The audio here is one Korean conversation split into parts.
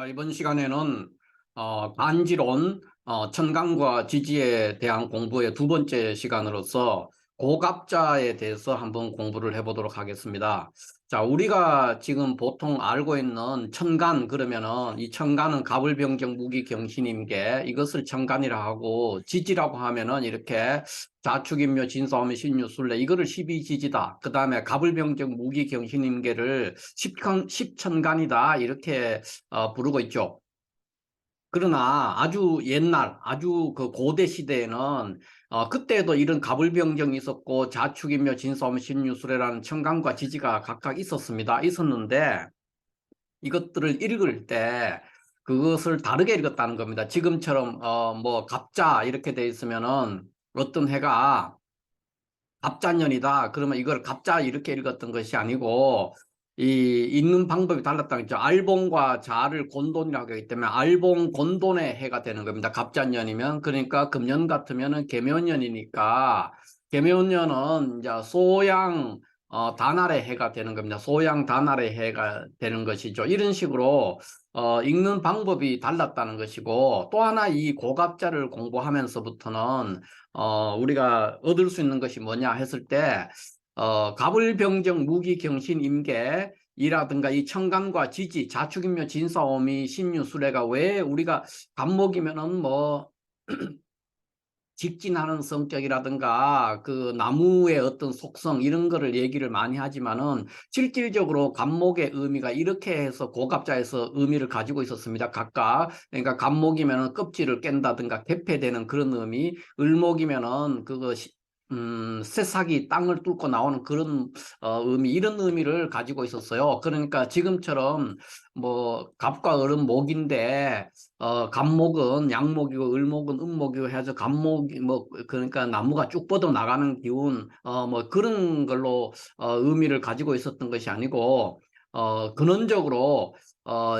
이번 시간에는 간지론, 천간과 지지에 대한 공부의 두 번째 시간으로서 고갑자에 대해서 한번 공부를 해보도록 하겠습니다. 자, 우리가 지금 보통 알고 있는 천간 그러면은 이 천간은 가불병정 무기경신임계 이것을 천간이라 하고 지지라고 하면은 이렇게 자축인묘 진사오미 신유술래 이거를 십이지지다. 그 다음에 가불병정 무기경신임계를 십천간이다 이렇게 부르고 있죠. 그러나 아주 옛날, 아주 그 고대 시대에는 그때도 이런 가불병정이 있었고 자축인묘 진사오미 신유술래라는 천간과 지지가 각각 있었는데 이것들을 읽을 때 그것을 다르게 읽었다는 겁니다. 지금처럼 뭐 갑자 이렇게 돼 있으면은 어떤 해가 갑자년이다. 그러면 이걸 갑자 이렇게 읽었던 것이 아니고 이 읽는 방법이 달랐다는 거죠. 알봉과 자를 곤돈이라고 하기 때문에 알봉 곤돈의 해가 되는 겁니다. 갑자년이면 그러니까 금년 같으면은 계묘년이니까 계묘년은 이제 소양 단알의 해가 되는 겁니다. 소양 단알의 해가 되는 것이죠. 이런 식으로 읽는 방법이 달랐다는 것이고 또 하나 이 고갑자를 공부하면서부터는 우리가 얻을 수 있는 것이 뭐냐 했을 때, 가불병정 무기경신임계 이라든가 이 천간과 지지, 자축인묘 진사오미 신유술래가 왜 우리가 간목이면은 뭐 직진하는 성격이라든가 그 나무의 어떤 속성 이런 거를 얘기를 많이 하지만은 실질적으로 간목의 의미가 이렇게 해서 고갑자에서 의미를 가지고 있었습니다. 각각 그러니까 간목이면은 껍질을 깬다든가 개폐되는 그런 의미, 을목이면은 그거 새싹이 땅을 뚫고 나오는 그런 의미 이런 의미를 가지고 있었어요. 그러니까 지금처럼 뭐 갑과 을은 목인데 갑목은 양목이고 을목은 음목이고 해서 갑목이 뭐 그러니까 나무가 쭉 뻗어 나가는 기운 뭐 그런 걸로 의미를 가지고 있었던 것이 아니고 근원적으로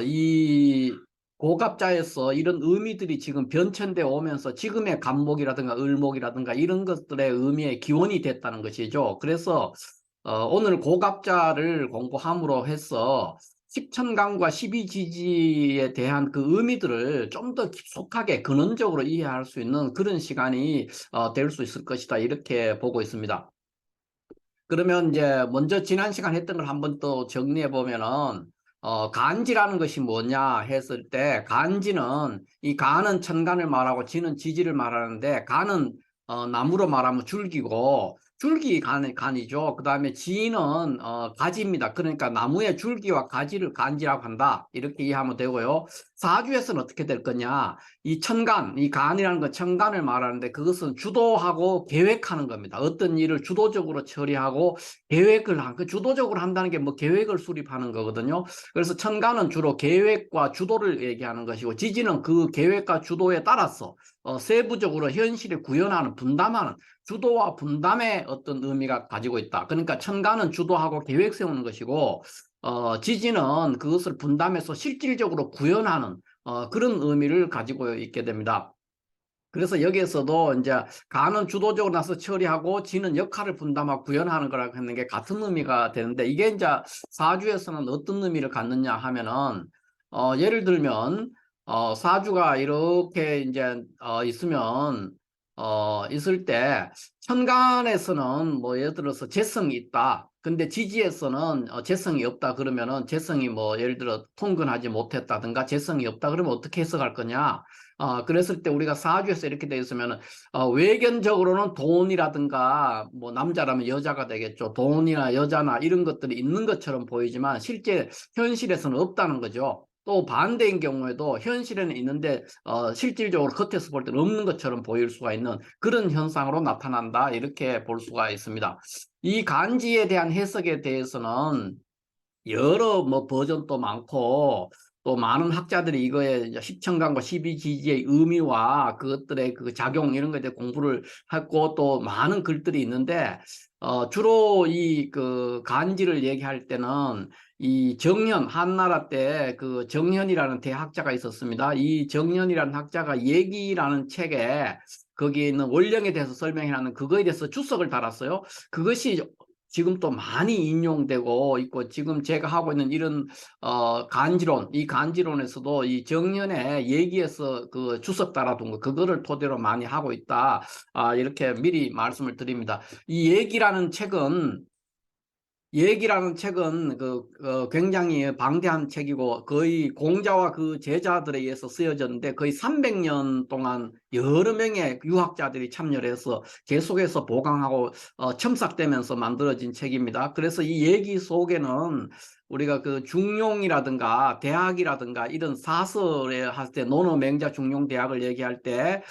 이 고갑자에서 이런 의미들이 지금 변천돼 오면서 지금의 갑목이라든가 을목이라든가 이런 것들의 의미의 기원이 됐다는 것이죠. 그래서 오늘 고갑자를 공부함으로 해서 십천간과 십이지지에 대한 그 의미들을 좀 더 깊숙하게 근원적으로 이해할 수 있는 그런 시간이 될 수 있을 것이다 이렇게 보고 있습니다. 그러면 이제 먼저 지난 시간 했던 걸 한번 또 정리해 보면은 간지라는 것이 뭐냐 했을 때 간지는 이 간은 천간을 말하고 지는 지지를 말하는데 간은 나무로 말하면 줄기고 줄기 간이죠. 그 다음에 지는 가지입니다. 그러니까 나무의 줄기와 가지를 간지라고 한다. 이렇게 이해하면 되고요. 사주에서는 어떻게 될 거냐? 이 천간, 이 간이라는 건 천간을 말하는데 그것은 주도하고 계획하는 겁니다. 어떤 일을 주도적으로 처리하고 계획을 그 주도적으로 한다는 게 뭐 계획을 수립하는 거거든요. 그래서 천간은 주로 계획과 주도를 얘기하는 것이고 지지는 그 계획과 주도에 따라서 세부적으로 현실에 구현하는 분담하는 주도와 분담의 어떤 의미가 가지고 있다. 그러니까 천간은 주도하고 계획 세우는 것이고 지지는 그것을 분담해서 실질적으로 구현하는 그런 의미를 가지고 있게 됩니다. 그래서 여기에서도 이제 간은 주도적으로 나서 처리하고 지는 역할을 분담하고 구현하는 거라고 하는 게 같은 의미가 되는데 이게 이제 사주에서는 어떤 의미를 갖느냐 하면은 예를 들면 사주가 이렇게 이제 있을 때 천간에서는 뭐 예를 들어서 재성이 있다. 근데 지지에서는 재성이 없다 그러면은 재성이 뭐 예를 들어 통근하지 못했다든가 재성이 없다 그러면 어떻게 해석할 거냐? 그랬을 때 우리가 사주에서 이렇게 되어 있으면 외견적으로는 돈이라든가 뭐 남자라면 여자가 되겠죠. 돈이나 여자나 이런 것들이 있는 것처럼 보이지만 실제 현실에서는 없다는 거죠. 또 반대인 경우에도 현실에는 있는데 실질적으로 겉에서 볼 때는 없는 것처럼 보일 수가 있는 그런 현상으로 나타난다 이렇게 볼 수가 있습니다. 이 간지에 대한 해석에 대해서는 여러 뭐 버전도 많고 또 많은 학자들이 이거에 십천간과 십이지지의 의미와 그것들의 그 작용 이런 것에 대해 공부를 했고 또 많은 글들이 있는데 주로 이 그 간지를 얘기할 때는 이 정현 한나라 때 그 정현이라는 대학자가 있었습니다. 이 정현이라는 학자가 얘기라는 책에 거기에 있는 원령에 대해서 설명해놨는 그거에 대해서 주석을 달았어요. 그것이 지금 또 많이 인용되고 있고, 지금 제가 하고 있는 이런 간지론, 이 간지론에서도 이 정년의 얘기에서 그 주석달아둔 거, 그거를 토대로 많이 하고 있다. 이렇게 미리 말씀을 드립니다. 이 얘기라는 책은 굉장히 방대한 책이고, 거의 공자와 그 제자들에 의해서 쓰여졌는데, 거의 300년 동안 여러 명의 유학자들이 참여를 해서 계속해서 보강하고 첨삭되면서 만들어진 책입니다. 그래서 이 얘기 속에는 우리가 그 중용이라든가 대학이라든가 이런 사설에 할 때 논어 맹자 중용 대학을 얘기할 때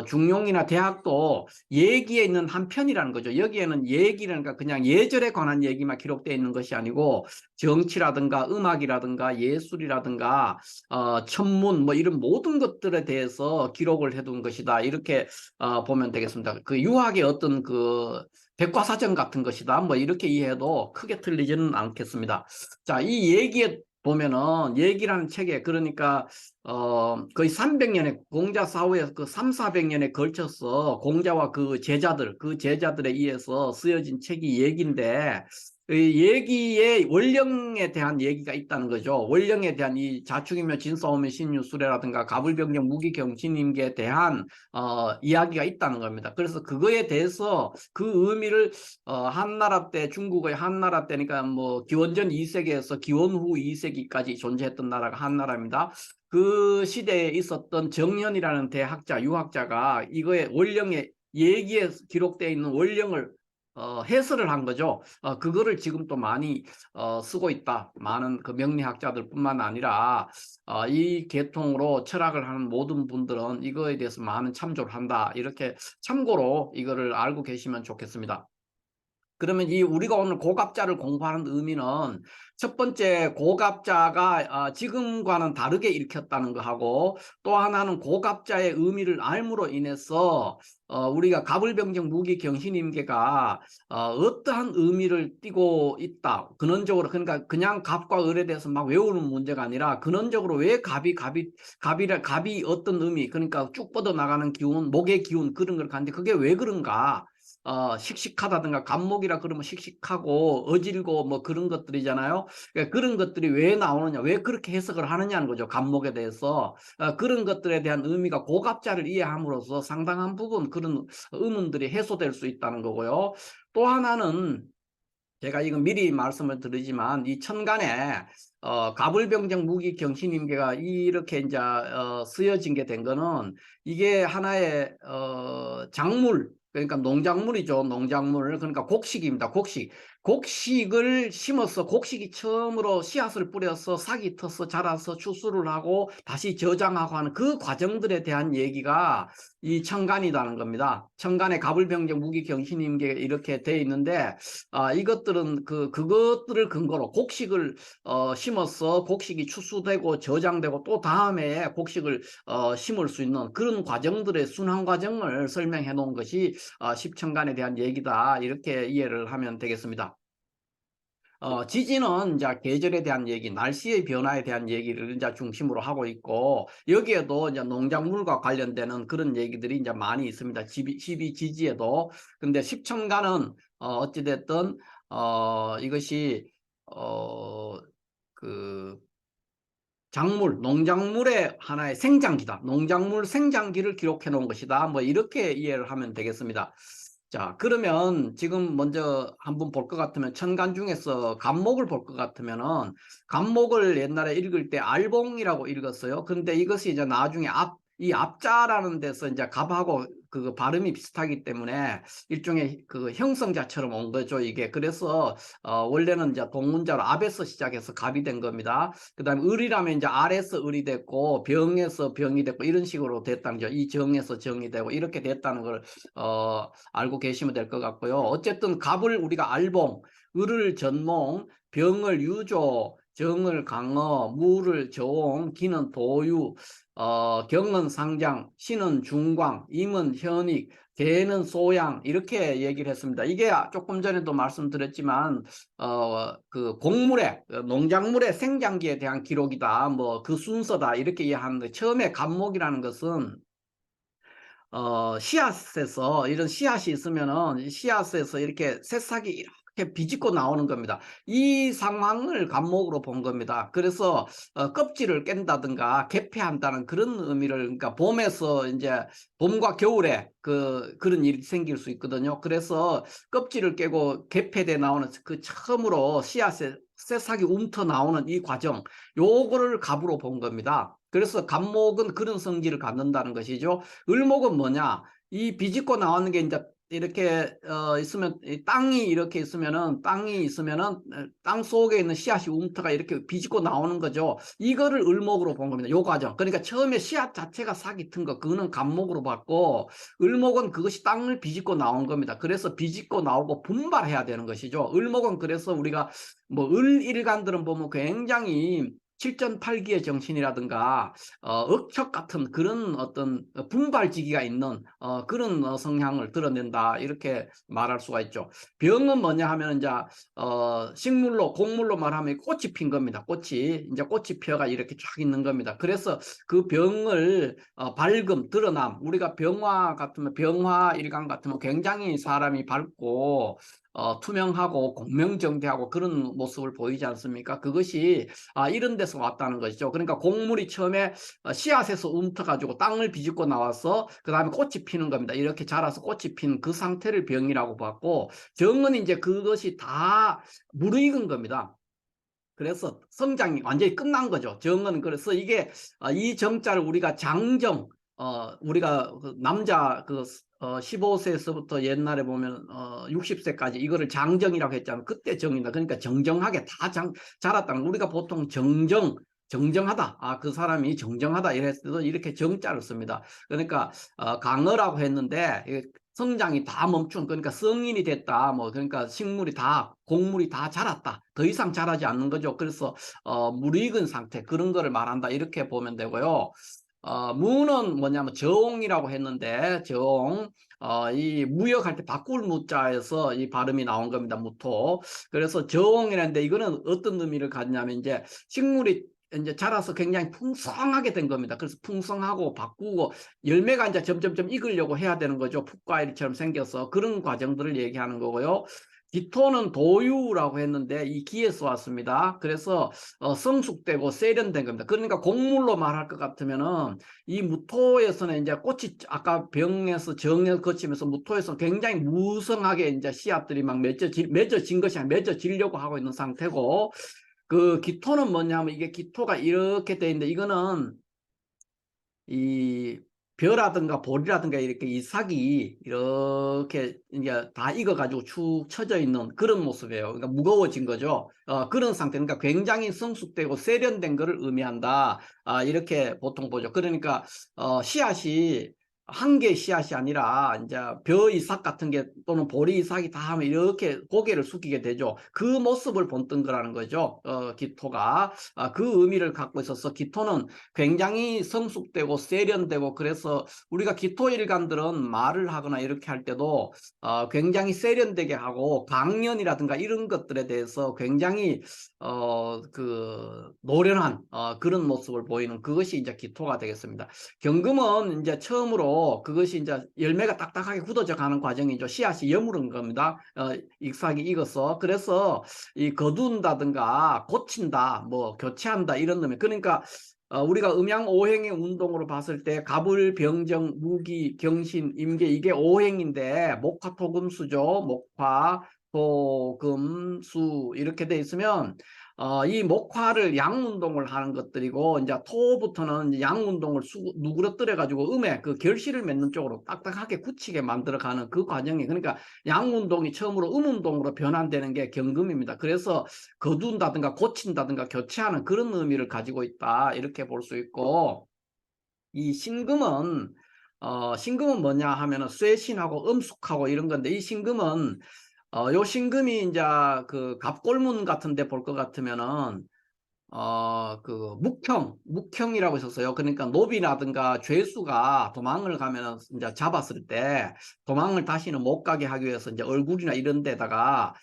중용이나 대학도 얘기에 있는 한 편이라는 거죠. 여기에는 얘기라니까 그냥 예절에 관한 얘기만 기록되어 있는 것이 아니고, 정치라든가 음악이라든가 예술이라든가 천문 뭐 이런 모든 것들에 대해서 기록을 해둔 것이다. 이렇게 보면 되겠습니다. 그 유학의 어떤 그 백과사전 같은 것이다. 뭐 이렇게 이해해도 크게 틀리지는 않겠습니다. 자, 이 얘기에 보면은, 얘기라는 책에, 그러니까 거의 300년의 공자 사후에 그 3, 400년에 걸쳐서 공자와 그 제자들에 의해서 쓰여진 책이 얘기인데, 이 얘기의 원령에 대한 얘기가 있다는 거죠. 원령에 대한, 이 자축이며 진싸오며 신유수레라든가 가불병정 무기경신임계에 대한 이야기가 있다는 겁니다. 그래서 그거에 대해서 그 의미를 한나라 때, 중국의 한나라 때니까 뭐 기원전 2세기에서 기원 후 2세기까지 존재했던 나라가 한나라입니다. 그 시대에 있었던 정현이라는 대학자, 유학자가 이거의 원령에, 얘기에 기록되어 있는 원령을 해설을 한 거죠. 그거를 지금 또 많이 쓰고 있다. 많은 그 명리학자들 뿐만 아니라 이 계통으로 철학을 하는 모든 분들은 이거에 대해서 많은 참조를 한다. 이렇게 참고로 이거를 알고 계시면 좋겠습니다. 그러면 이 우리가 오늘 고갑자를 공부하는 의미는, 첫 번째, 고갑자가 지금과는 다르게 읽혔다는 거하고, 또 하나는 고갑자의 의미를 알므로 인해서 우리가 가불병정 무기경신임계가 어떠한 의미를 띠고 있다. 근원적으로, 그러니까 그냥 갑과 을에 대해서 막 외우는 문제가 아니라, 근원적으로 왜 갑이 어떤 의미, 그러니까 쭉 뻗어 나가는 기운, 목의 기운, 그런 걸 갖는데 그게 왜 그런가? 씩씩하다든가, 갑목이라 그러면 씩씩하고 어질고 뭐 그런 것들이잖아요. 그러니까 그런 것들이 왜 나오느냐, 왜 그렇게 해석을 하느냐는 거죠. 갑목에 대해서. 그런 것들에 대한 의미가 고갑자를 이해함으로써 상당한 부분 그런 의문들이 해소될 수 있다는 거고요. 또 하나는, 제가 이거 미리 말씀을 드리지만, 이 천간에 가불병정 무기경신임계가 이렇게 이제 쓰여진 게 된 거는, 이게 하나의 작물, 그러니까 농작물이죠. 농작물, 그러니까 곡식입니다. 곡식을 심어서, 곡식이 처음으로 씨앗을 뿌려서 싹이 터서 자라서 추수를 하고 다시 저장하고 하는 그 과정들에 대한 얘기가 이 천간이라는 겁니다. 천간에 가불병정 무기경신임계 이렇게 돼 있는데, 이것들은 그것들을 근거로 곡식을 심어서 곡식이 추수되고 저장되고 또 다음에 곡식을 심을 수 있는 그런 과정들의 순환 과정을 설명해 놓은 것이 십천간에 대한 얘기다. 이렇게 이해를 하면 되겠습니다. 지진은 이제 계절에 대한 얘기, 날씨의 변화에 대한 얘기를 이제 중심으로 하고 있고, 여기에도 이제 농작물과 관련되는 그런 얘기들이 이제 많이 있습니다. 12지지에도. 근데 십천간은 어찌됐든 이것이 그 농작물의 하나의 생장기다. 농작물 생장기를 기록해 놓은 것이다. 뭐 이렇게 이해를 하면 되겠습니다. 자, 그러면 지금 먼저 한번 볼 것 같으면, 천간 중에서 갑목을 볼 것 같으면은, 갑목을 옛날에 읽을 때 알봉이라고 읽었어요. 근데 이것이 이제 나중에 이 앞자라는 데서 이제 갑하고 그 발음이 비슷하기 때문에 일종의 그 형성자처럼 온 거죠, 이게. 그래서 원래는 이제 동문자로 앞에서 시작해서 갑이 된 겁니다. 그 다음에 을이라면 이제 알에서 을이 됐고, 병에서 병이 됐고, 이런 식으로 됐다는 거죠. 이 정에서 정이 되고, 이렇게 됐다는 걸 알고 계시면 될 것 같고요. 어쨌든 갑을 우리가 알봉, 을을 전몽, 병을 유조, 정을 강어, 무를 저옹, 기는 도유, 경은 상장, 신은 중광, 임은 현익, 개는 소양, 이렇게 얘기를 했습니다. 이게 조금 전에도 말씀드렸지만 그 곡물의, 농작물의 생장기에 대한 기록이다, 뭐 그 순서다, 이렇게 이해하는데, 처음에 갑목이라는 것은 씨앗에서, 이런 씨앗이 있으면은 씨앗에서 이렇게 새싹이 이렇게 비집고 나오는 겁니다. 이 상황을 간목으로 본 겁니다. 그래서 껍질을 깬다든가 개폐한다는 그런 의미를, 그러니까 봄에서 이제 봄과 겨울에 그런 일이 생길 수 있거든요. 그래서 껍질을 깨고 개폐돼 나오는 그 처음으로 씨앗에 새싹이 움터 나오는 이 과정, 요거를 갑으로 본 겁니다. 그래서 갑목은 그런 성질을 갖는다는 것이죠. 을목은 뭐냐? 이 비집고 나오는 게 이제 이렇게 있으면, 땅이 이렇게 있으면은, 땅 속에 있는 씨앗이 움터가 이렇게 비집고 나오는 거죠. 이거를 을목으로 본 겁니다. 요 과정. 그러니까 처음에 씨앗 자체가 싹이 튼 거, 그거는 갑목으로 봤고, 을목은 그것이 땅을 비집고 나온 겁니다. 그래서 비집고 나오고 분발해야 되는 것이죠. 을목은 그래서 우리가 뭐 을일간들은 보면 굉장히 칠전팔기의 정신이라든가 억척 같은 그런 어떤 분발지기가 있는 그런 성향을 드러낸다, 이렇게 말할 수가 있죠. 병은 뭐냐 하면 이제 식물로, 곡물로 말하면 꽃이 핀 겁니다. 꽃이 펴가 이렇게 쫙 있는 겁니다. 그래서 그 병을 밝음, 드러남, 우리가 병화 같으면, 병화 일간 같으면 굉장히 사람이 밝고 투명하고 공명정대하고 그런 모습을 보이지 않습니까? 그것이 이런 데서 왔다는 것이죠. 그러니까 곡물이 처음에 씨앗에서 움터가지고 땅을 비집고 나와서 그 다음에 꽃이 피는 겁니다. 이렇게 자라서 꽃이 핀 그 상태를 병이라고 봤고, 정은 이제 그것이 다 무르익은 겁니다. 그래서 성장이 완전히 끝난 거죠. 정은. 그래서 이게 이 정자를 우리가 장정, 우리가 남자 15세에서부터 옛날에 보면 60세까지 이거를 장정이라고 했잖아요. 그때 정이다. 그러니까 정정하게 다 자랐다는, 우리가 보통 정정하다. 그 사람이 정정하다 이랬을 때도 이렇게 정자를 씁니다. 그러니까 강어라고 했는데 성장이 다 멈춘, 그러니까 성인이 됐다, 뭐 그러니까 곡물이 다 자랐다, 더 이상 자라지 않는 거죠. 그래서 무르익은 상태, 그런 거를 말한다, 이렇게 보면 되고요. 무는 뭐냐면 저옹이라고 했는데, 저옹, 이 무역할 때 바꿀 무자에서 이 발음이 나온 겁니다. 무토. 그래서 저옹이라는데 이거는 어떤 의미를 갖냐면, 이제 식물이 이제 자라서 굉장히 풍성하게 된 겁니다. 그래서 풍성하고 바꾸고 열매가 이제 점점점 익으려고 해야 되는 거죠. 풋과일처럼 생겨서 그런 과정들을 얘기하는 거고요. 기토는 도유라고 했는데 이 기에서 왔습니다. 그래서 성숙되고 세련된 겁니다. 그러니까 곡물로 말할 것 같으면은 이 무토에서는 이제 꽃이 아까 병에서 정에 거치면서 무토에서 굉장히 무성하게 이제 씨앗들이 막 맺어진 것이 아니라 맺어지려고 하고 있는 상태고, 그 기토는 뭐냐면 이게 기토가 이렇게 돼 있는데, 이거는 이 벼라든가 볼이라든가 이렇게 이삭이 이렇게 이제 다 익어가지고 축 처져 있는 그런 모습이에요. 그러니까 무거워진 거죠. 그런 상태. 그러니까 굉장히 성숙되고 세련된 것을 의미한다. 이렇게 보통 보죠. 그러니까 씨앗이 한 개의 씨앗이 아니라 이제 벼 이삭 같은 게 또는 보리 이삭이 다 하면 이렇게 고개를 숙이게 되죠. 그 모습을 본뜬 거라는 거죠. 기토가 그 의미를 갖고 있어서 기토는 굉장히 성숙되고 세련되고, 그래서 우리가 기토일간들은 말을 하거나 이렇게 할 때도 굉장히 세련되게 하고 강연이라든가 이런 것들에 대해서 굉장히 노련한 그런 모습을 보이는, 그것이 이제 기토가 되겠습니다. 경금은 이제 처음으로 그것이 이제 열매가 딱딱하게 굳어져 가는 과정이죠. 씨앗이 여무른 겁니다. 잎사귀 익어서. 그래서 이 거둔다든가 고친다, 뭐 교체한다, 이런 놈이. 그러니까 우리가 음양오행의 운동으로 봤을 때 갑을, 병정, 무기, 경신, 임계, 이게 오행인데 목화토금수죠. 목화, 토, 금, 수 이렇게 돼 있으면 이 목화를 양운동을 하는 것들이고, 이제 토부터는 양운동을 누그러뜨려 가지고 음의 그 결실을 맺는 쪽으로 딱딱하게 굳히게 만들어가는 그 과정이, 그러니까 양운동이 처음으로 음운동으로 변환되는 게 경금입니다. 그래서 거둔다든가 고친다든가 교체하는 그런 의미를 가지고 있다, 이렇게 볼 수 있고, 이 신금은 뭐냐 하면은 쇠신하고 음숙하고 이런 건데, 이 신금은 요 신금이 이제 그 갑골문 같은 데 볼 것 같으면은 묵형이라고 있었어요. 그러니까 노비라든가 죄수가 도망을 가면 이제 잡았을 때 도망을 다시는 못 가게 하기 위해서 이제 얼굴이나 이런 데다가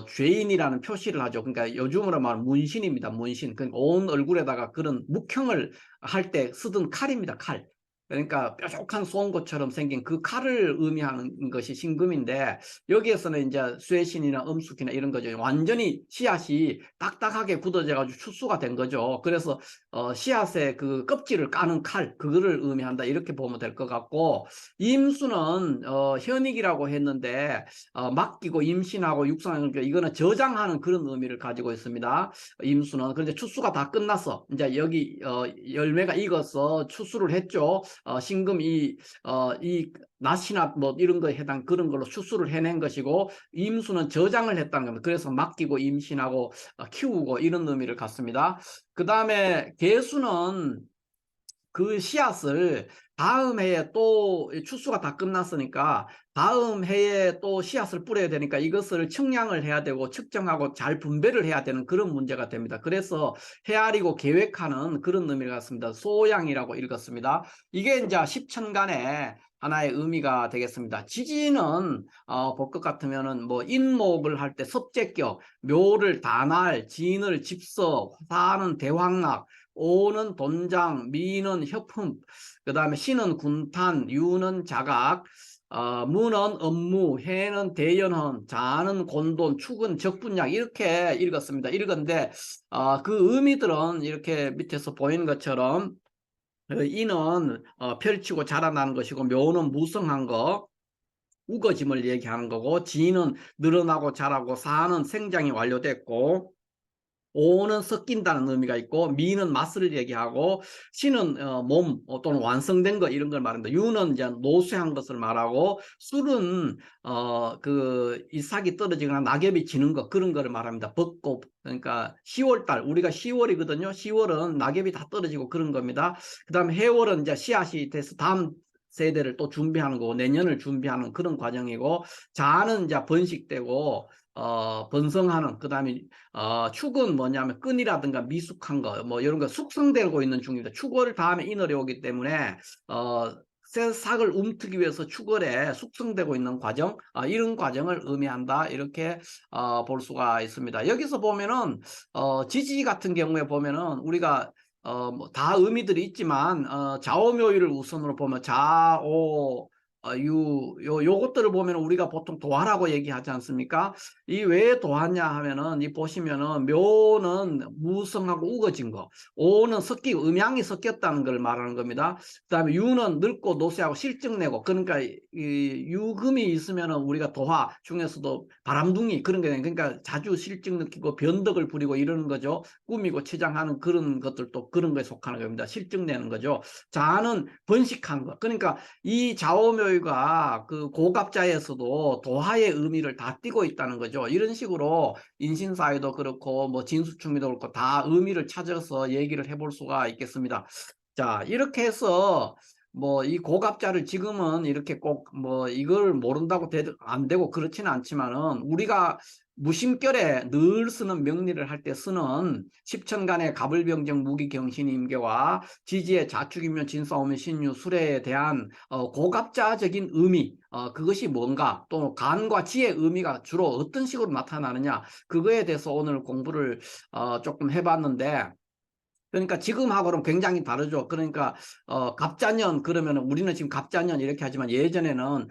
죄인이라는 표시를 하죠. 그러니까 요즘으로 말하면 문신입니다. 문신. 그러니까 온 얼굴에다가 그런 묵형을 할 때 쓰던 칼입니다. 칼. 그러니까 뾰족한 송곳처럼 생긴 그 칼을 의미하는 것이 신금인데, 여기에서는 이제 쇠신이나 음숙이나 이런 거죠. 완전히 씨앗이 딱딱하게 굳어져 가지고 추수가 된 거죠. 그래서 씨앗의 그 껍질을 까는 칼, 그거를 의미한다, 이렇게 보면 될 것 같고, 임수는 현익이라고 했는데 맡기고 임신하고 육성하는, 이거는 저장하는 그런 의미를 가지고 있습니다. 임수는. 그런데 추수가 다 끝났어. 이제 여기 열매가 익어서 추수를 했죠. 신금 이 낫이나 뭐 이런 거에 해당 그런 걸로 추수를 해낸 것이고, 임수는 저장을 했다는 겁니다. 그래서 맡기고 임신하고 키우고 이런 의미를 갖습니다. 그 다음에 계수는 그 씨앗을 다음 해에 또 추수가 다 끝났으니까 다음 해에 또 씨앗을 뿌려야 되니까 이것을 측량을 해야 되고 측정하고 잘 분배를 해야 되는 그런 문제가 됩니다. 그래서 헤아리고 계획하는 그런 의미를 갖습니다. 소양이라고 읽었습니다. 이게 이제 십천간의 하나의 의미가 되겠습니다. 지지는 볼 것 같으면은 뭐 인목을 할 때 섭제격, 묘를 단할, 진을 집서, 화는 대황락, 오는 돈장, 미는 협품, 그 다음에 신은 군탄, 유는 자각, 무는 업무, 해는 대연헌, 자는 곤돈, 축은 적분약, 이렇게 읽었습니다. 읽었는데 그 의미들은 이렇게 밑에서 보이는 것처럼 이는 펼치고 자라나는 것이고, 묘는 무성한 거, 우거짐을 얘기하는 거고, 지는 늘어나고 자라고, 사는 생장이 완료됐고, 오는 섞인다는 의미가 있고, 미는 맛을 얘기하고, 신은 몸 또는 완성된 거 이런 걸 말합니다. 유는 이제 노쇠한 것을 말하고, 술은 그 이삭이 떨어지거나 낙엽이 지는 거, 그런 거를 말합니다. 벚꽃. 그러니까 10월달, 우리가 10월이거든요. 10월은 낙엽이 다 떨어지고 그런 겁니다. 그 다음에 해월은 이제 씨앗이 돼서 다음 세대를 또 준비하는 거고, 내년을 준비하는 그런 과정이고, 자는 이제 번식되고 번성하는, 그 다음에 축은 뭐냐면 끈이라든가 미숙한 거, 뭐 이런 거 숙성되고 있는 중입니다. 축월 다음에 인월이 오기 때문에 새싹을 움트기 위해서 축월에 숙성되고 있는 과정, 이런 과정을 의미한다, 이렇게 볼 수가 있습니다. 여기서 보면은 지지 같은 경우에 보면은 우리가 뭐다 의미들이 있지만 좌오묘유를 우선으로 보면 좌오 요것들을 보면 우리가 보통 도화라고 얘기하지 않습니까? 이 왜 도화냐 하면은, 이 보시면은 묘는 무성하고 우거진 거, 오는 섞이고 음양이 섞였다는 걸 말하는 겁니다. 그다음에 유는 늙고 노쇠하고 실증내고, 그러니까 이 유금이 있으면은 우리가 도화 중에서도 바람둥이 그런 게, 그러니까 자주 실증 느끼고 변덕을 부리고 이러는 거죠. 꾸미고 치장하는 그런 것들도 그런 거에 속하는 겁니다. 실증내는 거죠. 자는 번식한 거. 그러니까 이 좌오묘유가 그 고갑자에서도 도하의 의미를 다 띠고 있다는 거죠. 이런 식으로 인신사회도 그렇고 뭐 진수충미도 그렇고 다 의미를 찾아서 얘기를 해볼 수가 있겠습니다. 자, 이렇게 해서 뭐 이 고갑자를 지금은 이렇게 꼭 뭐 이걸 모른다고 안 되고 그렇지는 않지만은, 우리가 무심결에 늘 쓰는, 명리를 할 때 쓰는 십천간의 갑을병정 무기경신임계와 지지의 자축이면 진사오면 신유 수레에 대한 고갑자적인 의미, 그것이 뭔가, 또 간과 지의 의미가 주로 어떤 식으로 나타나느냐, 그거에 대해서 오늘 공부를 조금 해봤는데, 그러니까 지금하고는 굉장히 다르죠. 그러니까 갑자년 그러면 우리는 지금 갑자년 이렇게 하지만, 예전에는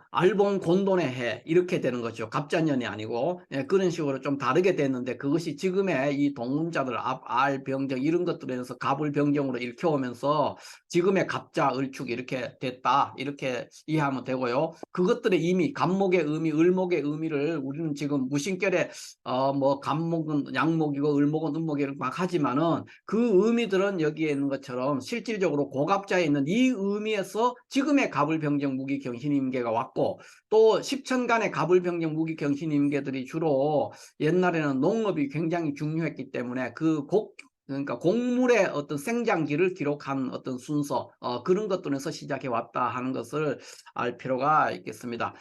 알봉 곤돈의 해 이렇게 되는 거죠. 갑자년이 아니고, 그런 식으로 좀 다르게 됐는데, 그것이 지금의 이 동문자들 알, 병정 이런 것들에서 갑을 병정으로 일켜오면서 지금의 갑자, 을축 이렇게 됐다, 이렇게 이해하면 되고요. 그것들의 의미, 갑목의 의미, 을목의 의미를 우리는 지금 무심결에 뭐 갑목은 양목이고 을목은 음목이 이렇게 막 하지만은, 그 의미들은 여기에 있는 것처럼 실질적으로 고갑자에 있는 이 의미에서 지금의 갑을병정 무기경신임계가 왔고, 또 십천간의 갑을병정 무기경신임계들이 주로 옛날에는 농업이 굉장히 중요했기 때문에 그러니까 곡물의 어떤 생장기를 기록한 어떤 순서, 그런 것들에서 시작해 왔다 하는 것을 알 필요가 있겠습니다.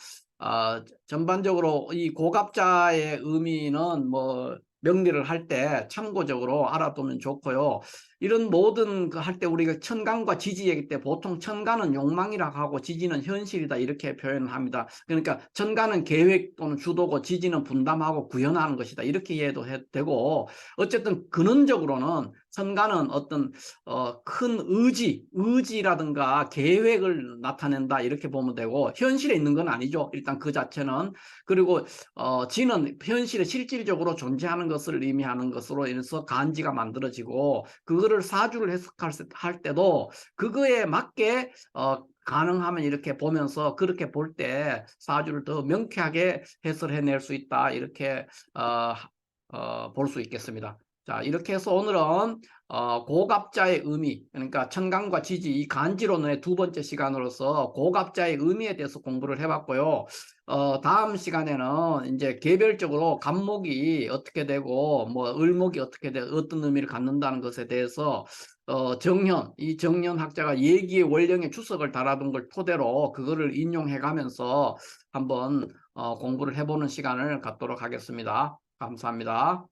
전반적으로 이 고갑자의 의미는 뭐 명리를 할 때 참고적으로 알아두면 좋고요. 이런 모든 그 할 때 우리가 천간과 지지 얘기 때 보통 천간은 욕망이라고 하고 지지는 현실이다, 이렇게 표현을 합니다. 그러니까 천간은 계획 또는 주도고 지지는 분담하고 구현하는 것이다, 이렇게 이해도 되고, 어쨌든 근원적으로는 천간은 어떤 큰 의지라든가 계획을 나타낸다 이렇게 보면 되고 현실에 있는 건 아니죠. 일단 그 자체는. 그리고 지는 현실에 실질적으로 존재하는 것을 의미하는 것으로 인해서 간지가 만들어지고 그거를 사주를 해석할 때도 그거에 맞게 가능하면 이렇게 보면서 그렇게 볼 때 사주를 더 명쾌하게 해설해낼 수 있다 이렇게 볼 수 있겠습니다. 자, 이렇게 해서 오늘은 고갑자의 의미, 그러니까 천간과 지지 이 간지론의 두 번째 시간으로서 고갑자의 의미에 대해서 공부를 해봤고요. 다음 시간에는 이제 개별적으로 간목이 어떻게 되고 뭐 을목이 어떻게 되고 어떤 의미를 갖는다는 것에 대해서 이 정년학자가 예기의 원령의 주석을 달아둔 걸 토대로 그거를 인용해 가면서 한번 공부를 해보는 시간을 갖도록 하겠습니다. 감사합니다.